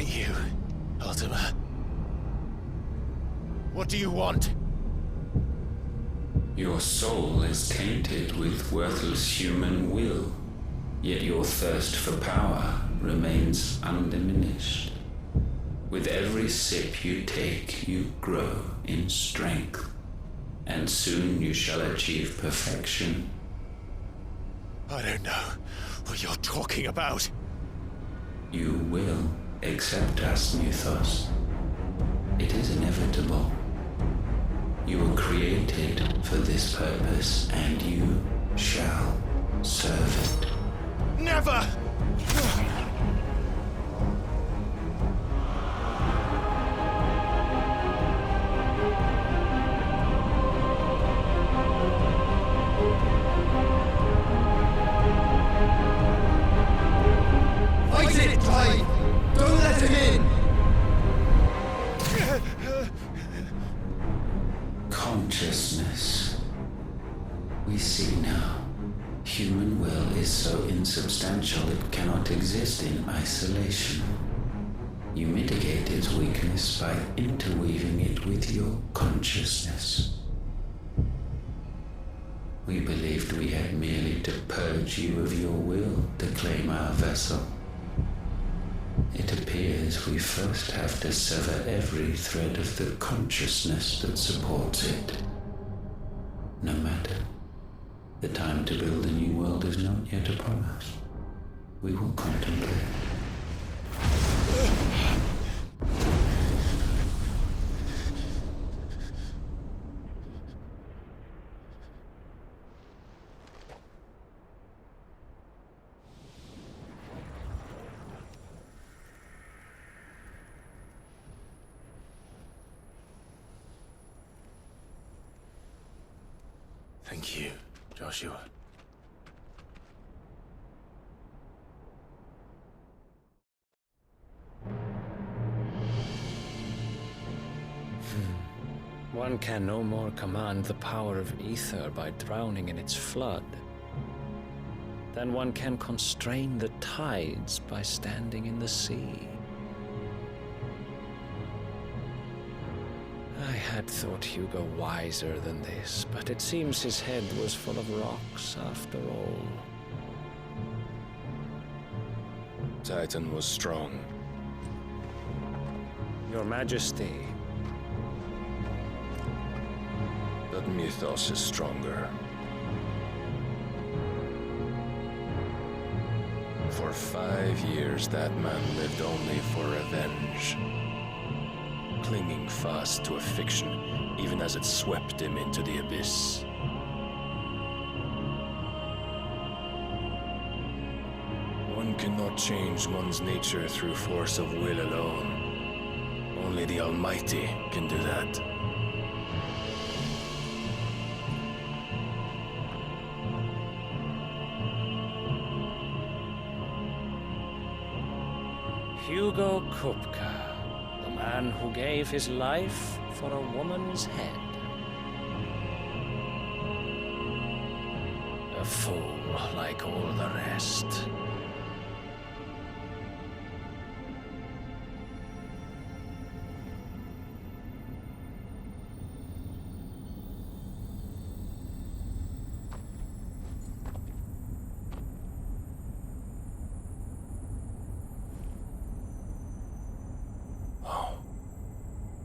you, Ultima? What do you want? Your soul is tainted with worthless human will, yet your thirst for power remains undiminished. With every sip you take, you grow in strength, and soon you shall achieve perfection. I don't know what you're talking about. You will accept us, Mythos. It is inevitable. You were created for this purpose, and you shall serve it. Never! Fight it, Clive! Don't let him in! Consciousness. We see now. Human will is so insubstantial it cannot exist in isolation. You mitigate its weakness by interweaving it with your consciousness. We believed we had merely to purge you of your will to claim our vessel. It appears we first have to sever every thread of the consciousness that supports it. No matter. The time to build a new world is not yet upon us. We will contemplate. Thank you, Joshua. One can no more command the power of ether by drowning in its flood than one can constrain the tides by standing in the sea. I had thought Hugo wiser than this, but it seems his head was full of rocks after all. Titan was strong. Your Majesty. But Mythos is stronger. For 5 years, that man lived only for revenge. Clinging fast to a fiction, even as it swept him into the abyss. One cannot change one's nature through force of will alone. Only the Almighty can do that. Hugo Kupka, the man who gave his life for a woman's head. A fool like all the rest.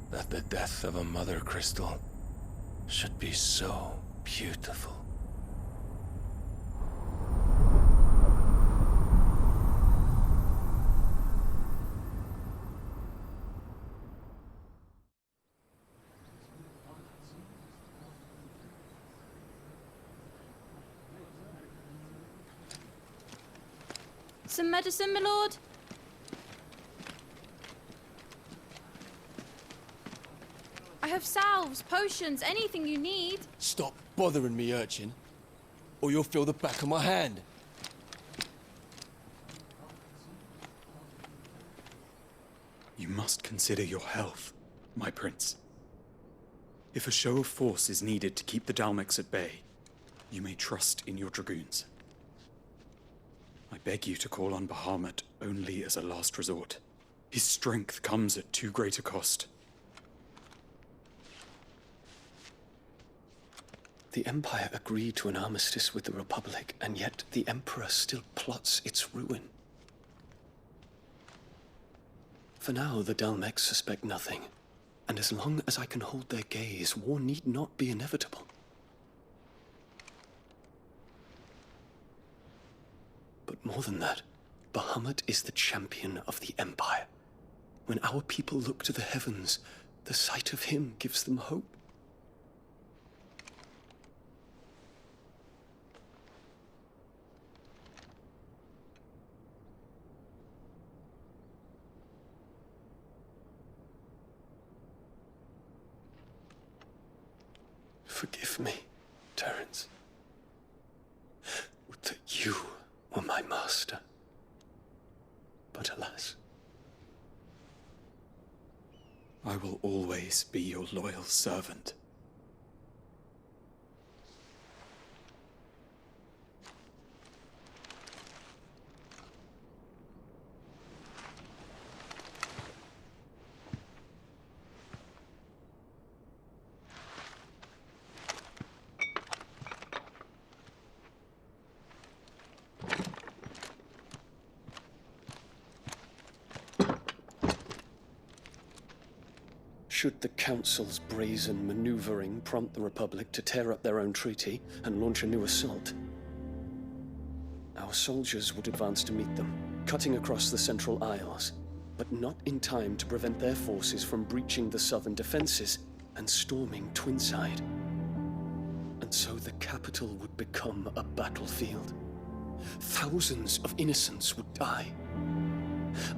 That the death of a mother crystal should be so beautiful. Some medicine, my lord? I have salves, potions, anything you need. Stop bothering me, urchin, or you'll feel the back of my hand. You must consider your health, my prince. If a show of force is needed to keep the Dalmex at bay, you may trust in your dragoons. I beg you to call on Bahamut only as a last resort. His strength comes at too great a cost. The Empire agreed to an armistice with the Republic, and yet the Emperor still plots its ruin. For now, the Dalmex suspect nothing, and as long as I can hold their gaze, war need not be inevitable. But more than that, Bahamut is the champion of the Empire. When our people look to the heavens, the sight of him gives them hope. Forgive me, Terence. Would that you were my master. But alas. I will always be your loyal servant. Should the Council's brazen maneuvering prompt the Republic to tear up their own treaty and launch a new assault, our soldiers would advance to meet them, cutting across the Central Isles, but not in time to prevent their forces from breaching the southern defenses and storming Twinside. And so the capital would become a battlefield. Thousands of innocents would die.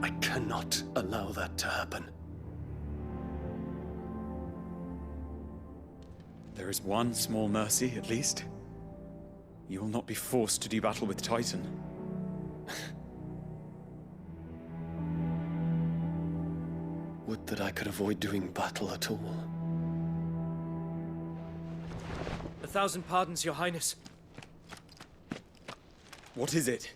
I cannot allow that to happen. There is one small mercy, at least. You will not be forced to do battle with Titan. Would that I could avoid doing battle at all. 1,000 pardons, Your Highness. What is it?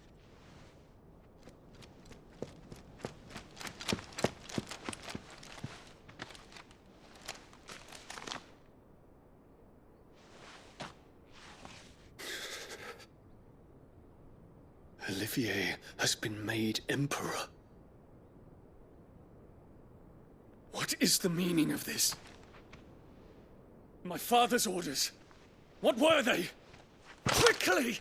Olivier has been made Emperor. What is the meaning of this? My father's orders. What were they? Quickly!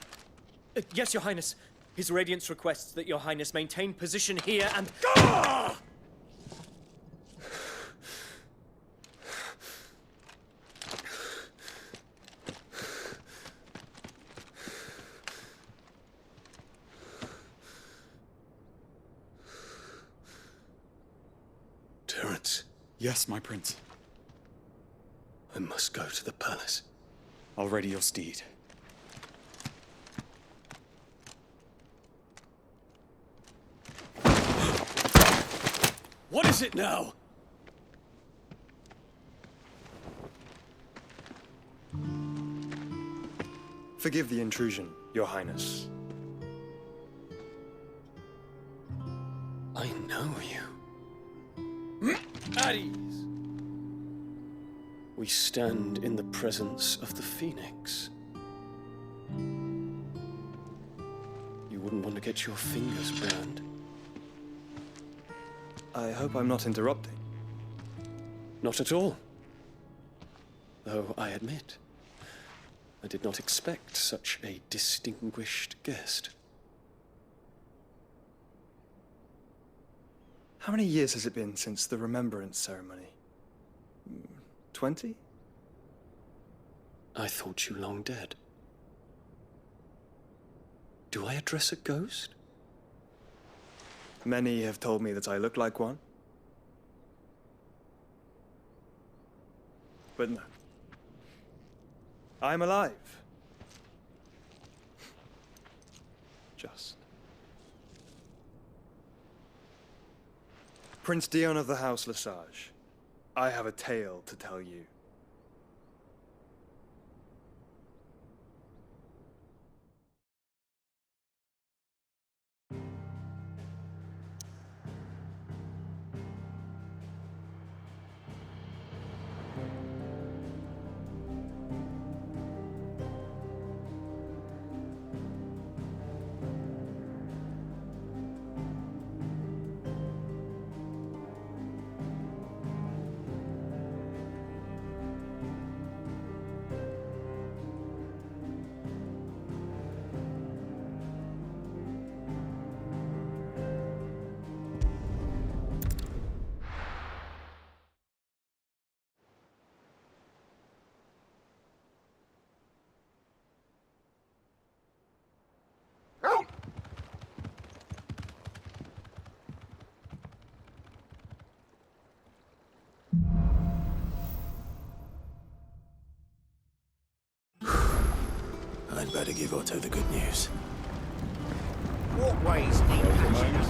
Yes, Your Highness. His Radiance requests that Your Highness maintain position here and... Ah! Terence. Yes, my prince. I must go to the palace. I'll ready your steed. What is it now? Forgive the intrusion, Your Highness. I know you. At ease. We stand in the presence of the Phoenix. You wouldn't want to get your fingers burned. I hope I'm not interrupting. Not at all. Though I admit, I did not expect such a distinguished guest. How many years has it been since the Remembrance ceremony? 20? I thought you long dead. Do I address a ghost? Many have told me that I look like one. But no. I'm alive. Just. Prince Dion of the House Lesage, I have a tale to tell you. better give Otto the good news. What ways need patience?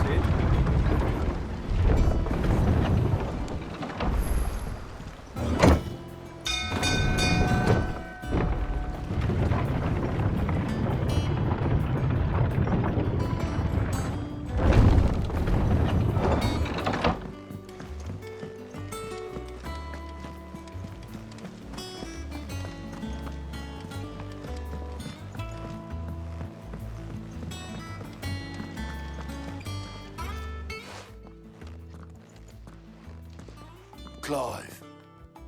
Clive,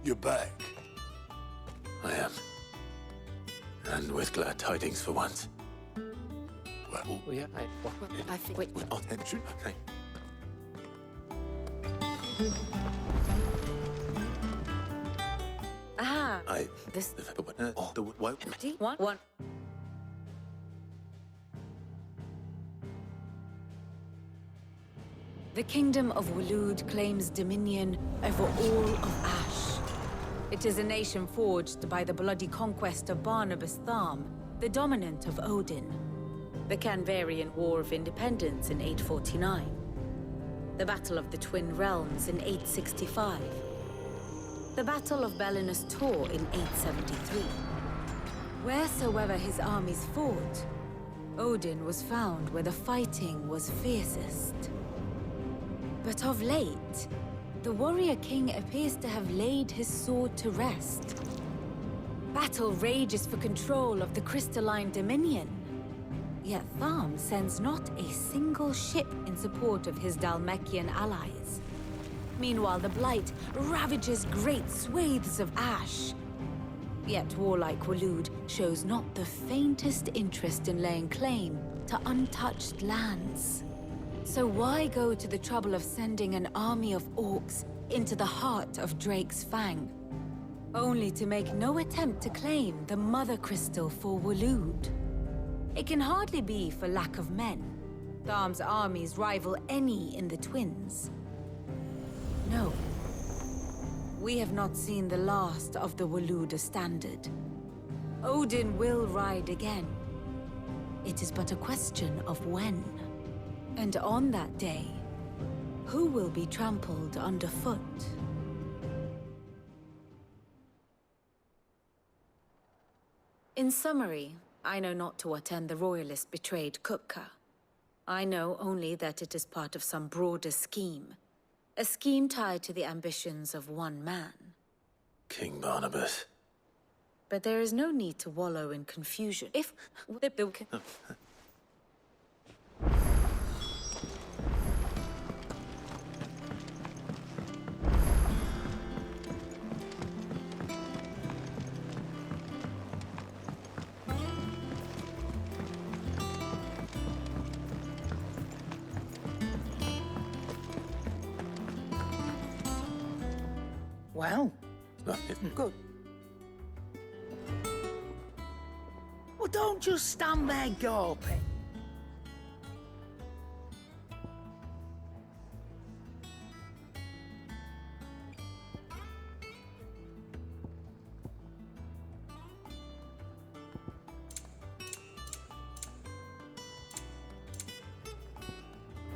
you're back. I am. And with glad tidings for once. Well, Yeah, I think. Wait. attention. Okay. Aha. This. The what? One. The kingdom of Waloed claims dominion over all of Ash. It is a nation forged by the bloody conquest of Barnabas Tharm, the dominant of Odin. The Canvarian War of Independence in 849. The Battle of the Twin Realms in 865. The Battle of Belinus Tor in 873. Wheresoever his armies fought, Odin was found where the fighting was fiercest. But of late, the warrior king appears to have laid his sword to rest. Battle rages for control of the crystalline dominion. Yet Tharm sends not a single ship in support of his Dhalmekian allies. Meanwhile, the Blight ravages great swathes of Ash. Yet warlike Waloed shows not the faintest interest in laying claim to untouched lands. So why go to the trouble of sending an army of orcs into the heart of Drake's Fang, only to make no attempt to claim the Mother Crystal for Waloed? It can hardly be for lack of men. Tharm's armies rival any in the Twins. No. We have not seen the last of the Waloed standard. Odin will ride again. It is but a question of when. And on that day, who will be trampled underfoot? In summary, I know not to what end the Royalist betrayed Kupka. I know only that it is part of some broader scheme. A scheme tied to the ambitions of one man. King Barnabas. But there is no need to wallow in confusion. If... Well, good. Well, don't just stand there gawping.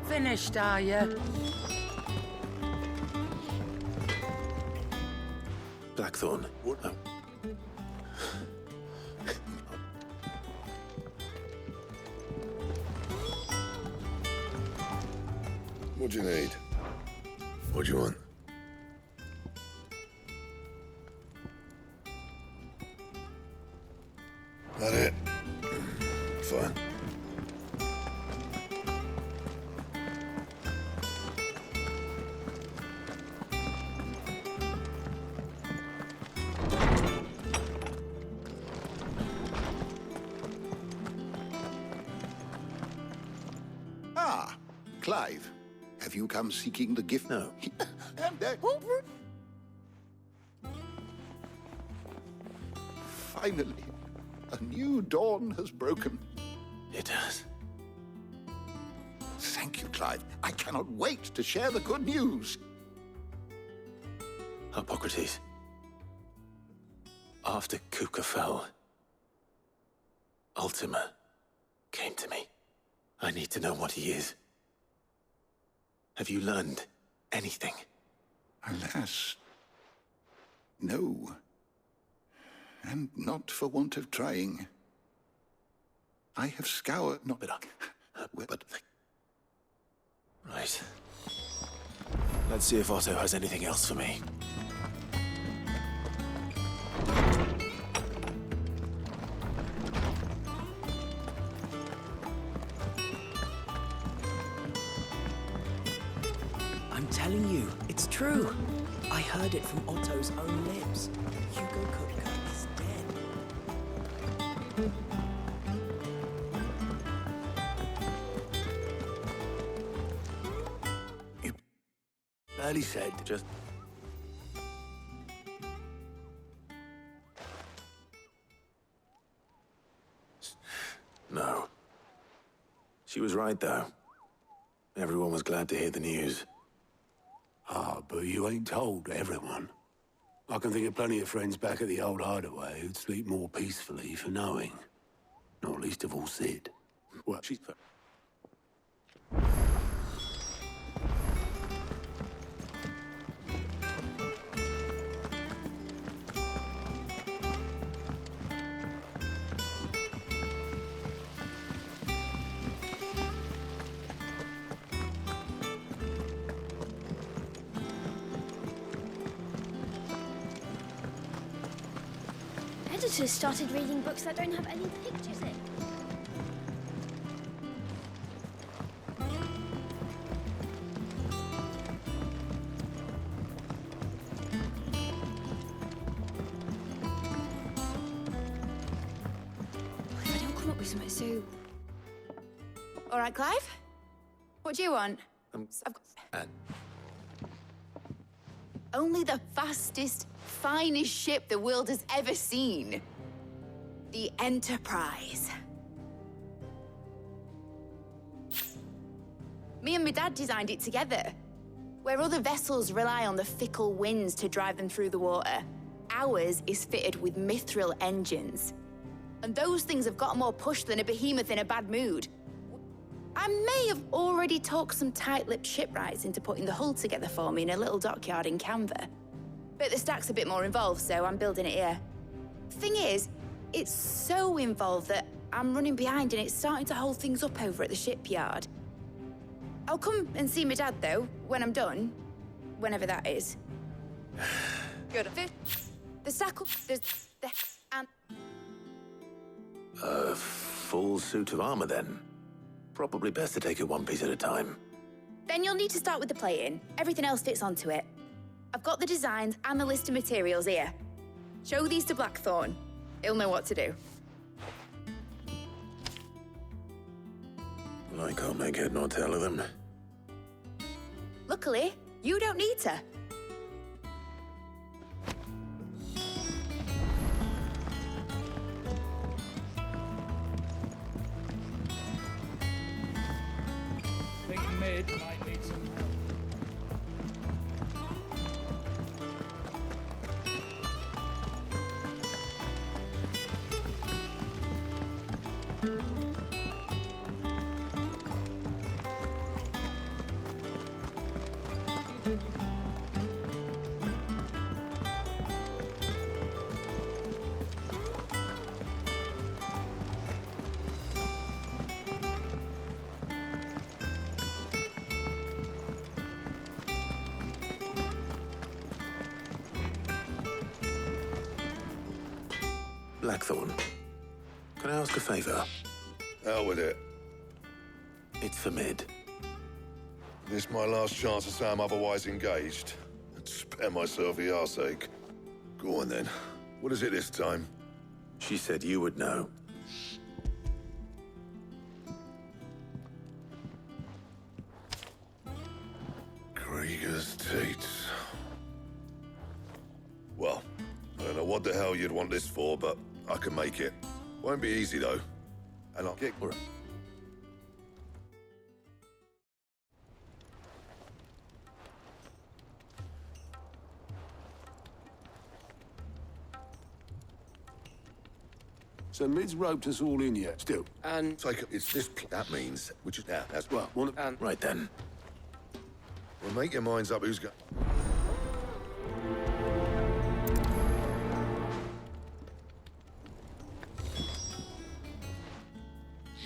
Finished, are you? Blackthorn. Oh. What do you need? What do you want? That it? Fine. Clive, have you come seeking the gift? No. Finally, a new dawn has broken. It has. Thank you, Clive. I cannot wait to share the good news. Hippocrates. After Kuka fell, Ultima came to me. I need to know what he is. Have you learned anything? Alas, no. And not for want of trying. I have scoured, not but Right. Let's see if Otto has anything else for me. I'm telling you, it's true. I heard it from Otto's own lips. Hugo Kupka is dead. You barely said just... No. She was right, though. Everyone was glad to hear the news. Ah, but you ain't told everyone. I can think of plenty of friends back at the old hideaway who'd sleep more peacefully for knowing. Not least of all Sid. Well, she's... Editors started reading books that don't have any pictures in. If I don't come up with something so... All right, Clive? What do you want? I've got... Only the fastest, finest ship the world has ever seen. The Enterprise. Me and my dad designed it together. Where other vessels rely on the fickle winds to drive them through the water, ours is fitted with mithril engines. And those things have got more push than a behemoth in a bad mood. I may have already talked some tight-lipped shipwrights into putting the hull together for me in a little dockyard in Canva. But the stack's a bit more involved, so I'm building it here. Thing is, it's so involved that I'm running behind and it's starting to hold things up over at the shipyard. I'll come and see my dad, though, when I'm done. Whenever that is. Good. The stack... There's... The... And... A full suit of armor, then? Probably best to take it one piece at a time. Then you'll need to start with the plating. Everything else fits onto it. I've got the designs and the list of materials here. Show these to Blackthorn. He'll know what to do. Well, I can't make head nor tail of them. Luckily, you don't need to. Mid might need some help. Blackthorn, can I ask a favor? Out with it. It's for Mid. This my last chance to say I'm otherwise engaged. I'd spare myself the arseache. Go on then. What is it this time? She said you would know. Krieger's Tates. Well, I don't know what the hell you'd want this for, but I can make it. Won't be easy, though. And I'll get... So Mid's roped us all in yet, still. And it's this. That means, which is now. That's well. Right then. Well, make your minds up. Who's got?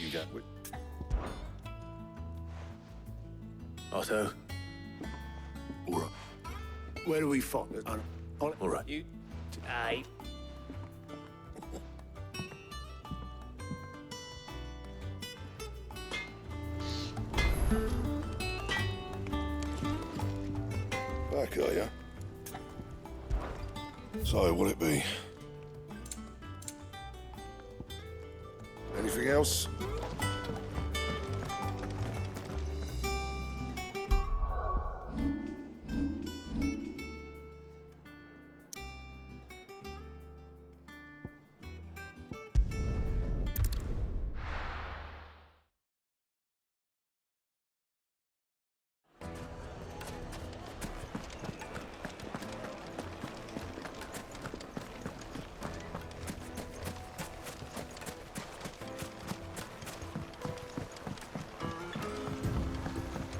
You got it. Otto. All right. Where do we find it? All right. You... Aye. Back, are ya? So, will it be? Anything else?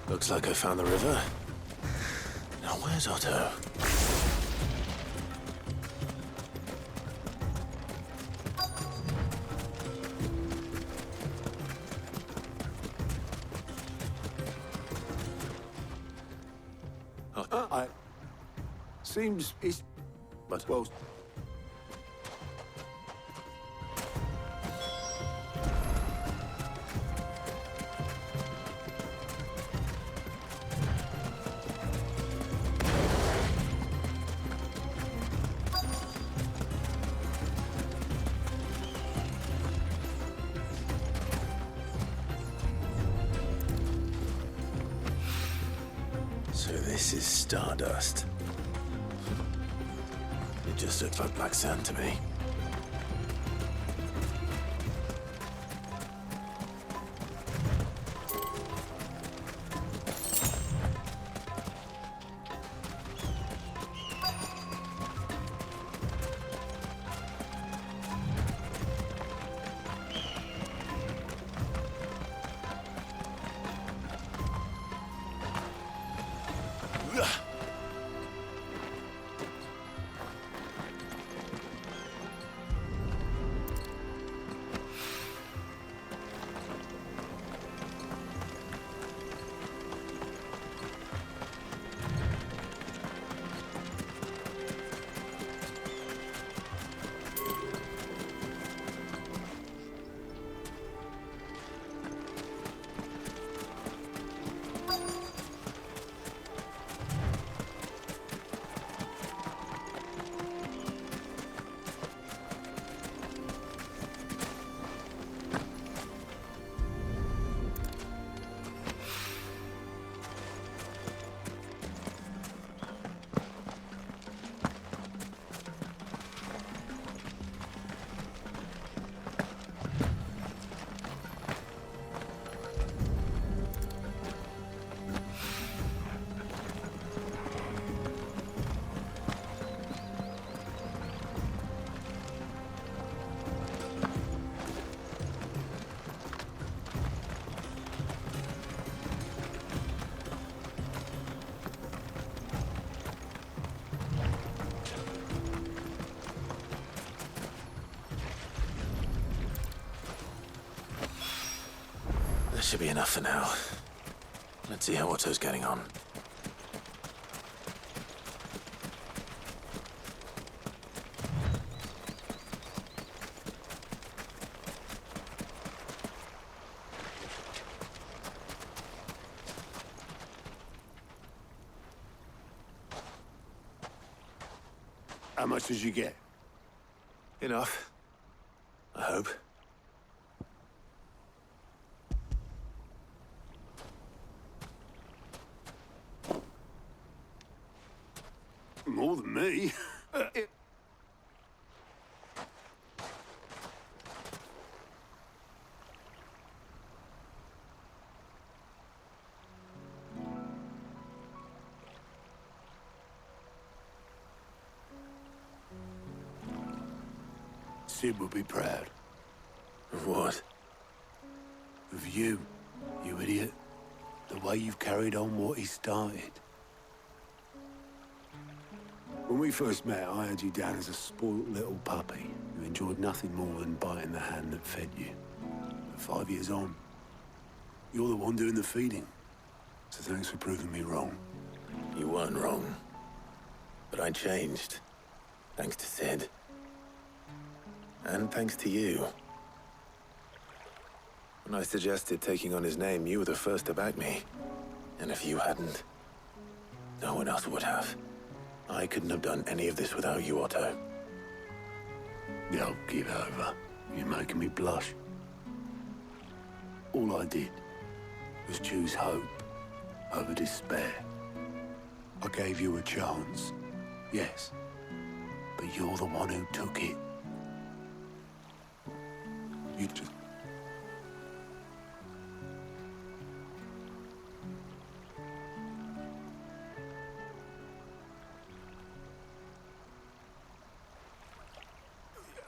Looks like I found the river. Now where's Otto? Seems it's... But... Well... So this is stardust. It just looks like black sand to me. That should be enough for now. Let's see how Otto's getting on. How much did you get? Enough. I hope. More than me. Sid would be proud. Of what? Of you, you idiot. The way you've carried on what he started. When we first met, I had you down as a spoilt little puppy who enjoyed nothing more than biting the hand that fed you. But 5 years on, you're the one doing the feeding. So thanks for proving me wrong. You weren't wrong. But I changed. Thanks to Sid. And thanks to you. When I suggested taking on his name, you were the first to back me. And if you hadn't, no one else would have. I couldn't have done any of this without you, Otto. Yo, give over. You're making me blush. All I did was choose hope over despair. I gave you a chance, yes, but you're the one who took it. You just...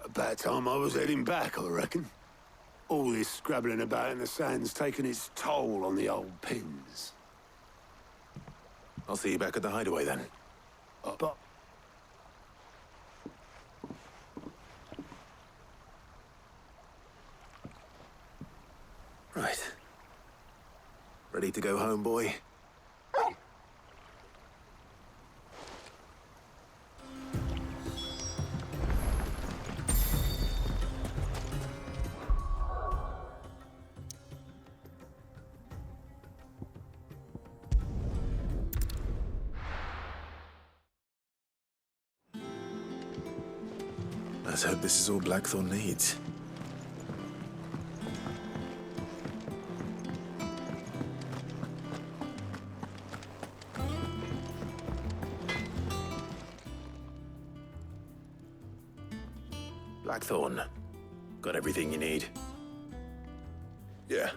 About time I was heading back, I reckon. All this scrabbling about in the sand's taken its toll on the old pins. I'll see you back at the hideaway then. But... Right. Ready to go home, boy? Let's hope this is all Blackthorn needs. Blackthorn, got everything you need? Yeah.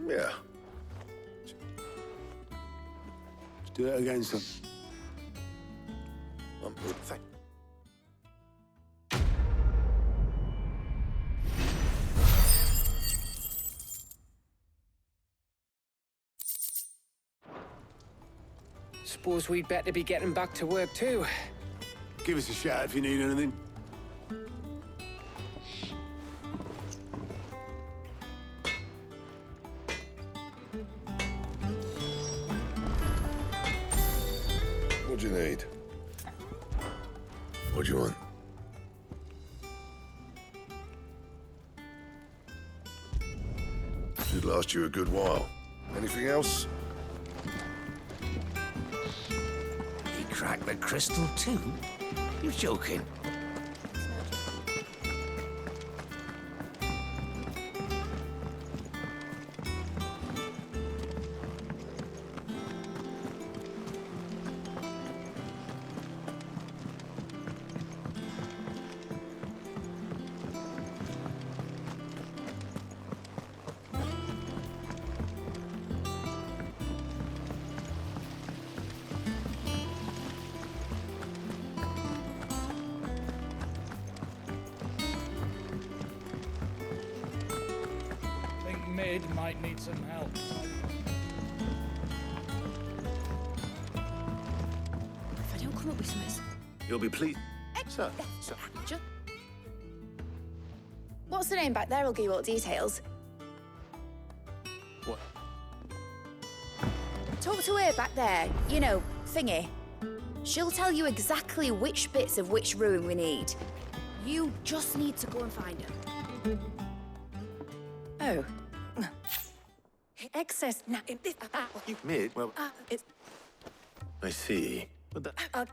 Yeah. Let's do it again, son. I'm good, thank you. Suppose we'd better be getting back to work too. Give us a shout if you need anything. What do you need? What do you want? Should last you a good while. Anything else? He cracked the crystal too? You're joking. Mid might need some help. If I don't come up with something... You'll be pleased. Sir. What's the name back there? I'll give you all the details. What? Talk to her back there. You know, thingy. She'll tell you exactly which bits of which ruin we need. You just need to go and find her. Oh. Excess now in this. Mid? Well, It's. I see. But that...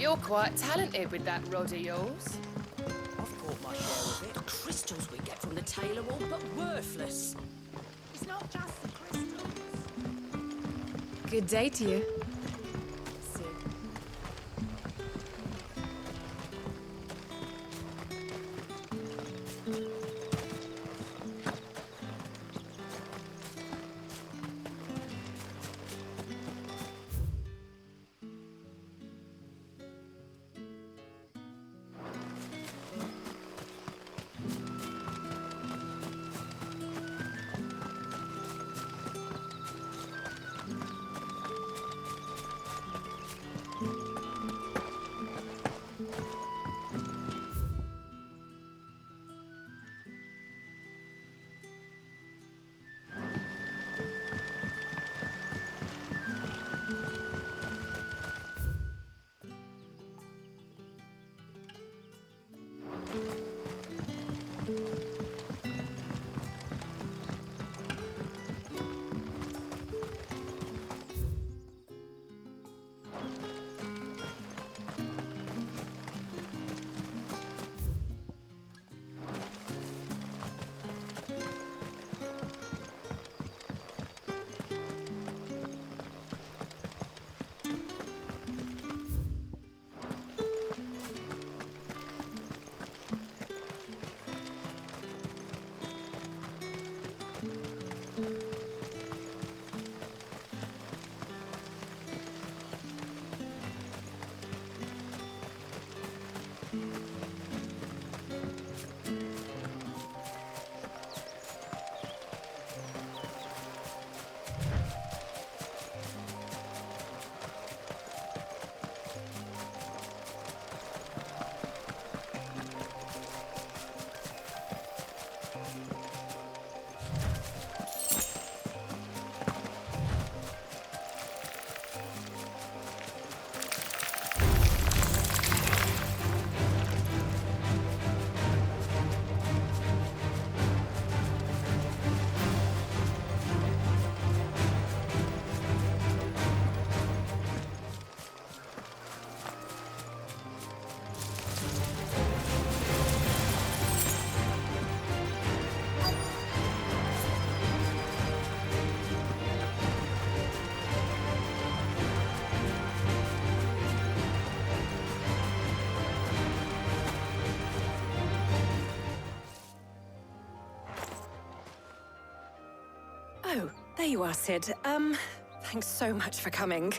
You're quite talented with that rod of yours. I've caught my share of it. The crystals we get from the tail are all but worthless. It's not just the crystals. Good day to you. Oh, there you are, Sid. Thanks so much for coming.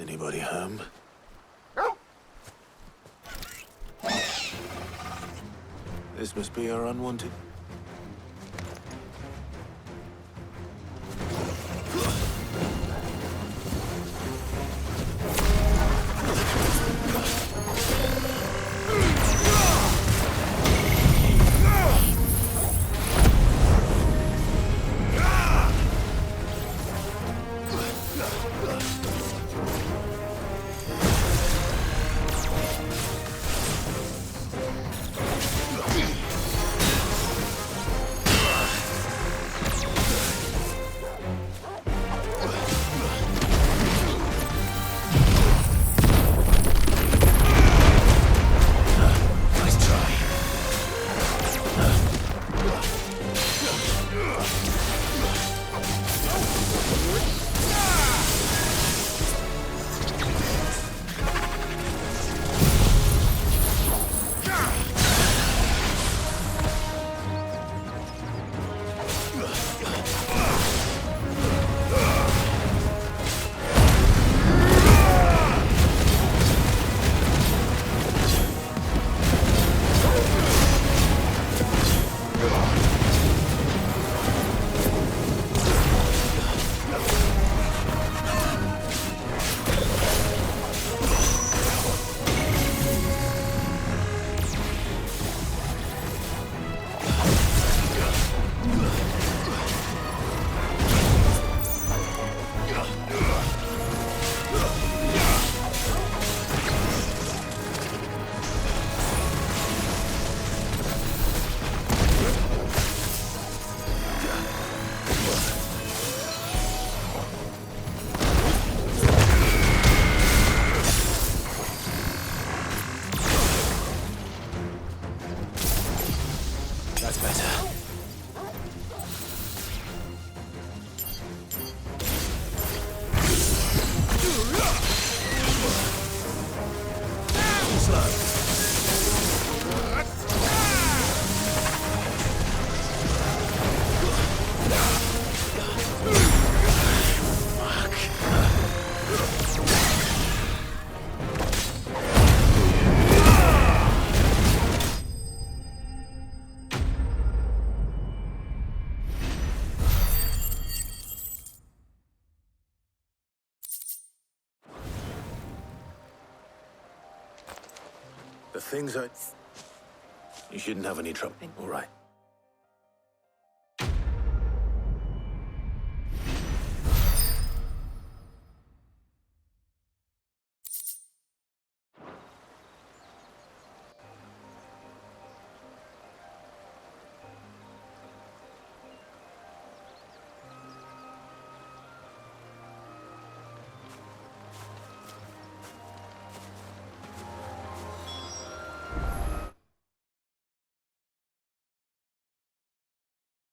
Anybody home? This must be our unwanted. That's better. The things I... You shouldn't have any trouble. All right.